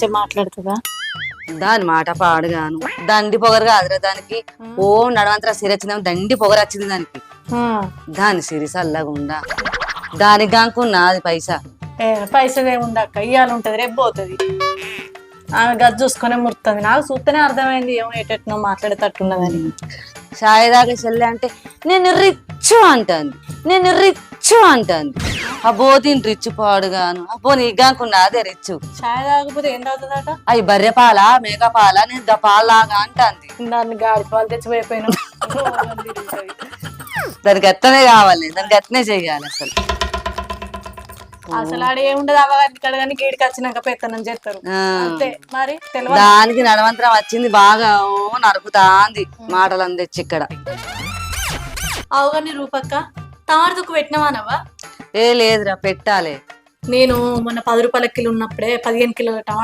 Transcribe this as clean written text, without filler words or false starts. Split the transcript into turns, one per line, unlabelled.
మంచిగా మాట్లాడుతుందా?
దాని మాట పాడుగాను దండి పొగరు కాదురా దానికి. ఓ నడవంతర సిరి వచ్చిందేమో దండి పొగరు వచ్చింది దానికి. దాని సిరి సల్లగుండా దానికి కానుకున్నా అది పైసా.
పైసలు ఏముంది అక్క, ఇయ్యాలి ఉంటది రేపు పోతుంది. ఆమె గది చూసుకునే ముడుతుంది. నాకు చూస్తేనే అర్థమైంది ఏమో ఎటెట్నో మాట్లాడేటట్టున్నదని.
చాయ్ దాకా చెల్లె అంటే నేను రిచ్ అంటాంది, నేను రిచ్ అంటాంది. అబ్బో దీని రిచ్ పాడుగాను. అబ్బో నీకు కానుకున్నా అదే రిచ్.
చాయ్ తాగకపోతే ఏం తాగుతుందట?
అవి బర్రె పాల మేక పాల నేను పాలాగా అంటాంది.
దాన్ని గాడి పాలు తెచ్చిపోయిపోయినా
దానికి ఎత్తనే కావాలి, దానికి ఎత్తనే చెయ్యాలి.
అసలు ఆడ ఏముండదు అవ్వగారి ఇక్కడ కానీ గీడికి వచ్చినాక పెత్తనం చేస్తారు అంతే. మరి
దానికి నడవంతరం వచ్చింది బాగా. ఓ నరుకుతాంది మాటలు తెచ్చి ఇక్కడ.
అవుగాని రూపక్క టమాటకు పెట్టినవానవా?
ఏ లేదురా పెట్టాలి.
నేను మొన్న 10 రూపాయల కిలో ఉన్నప్పుడే 15 కిలోల టమాటా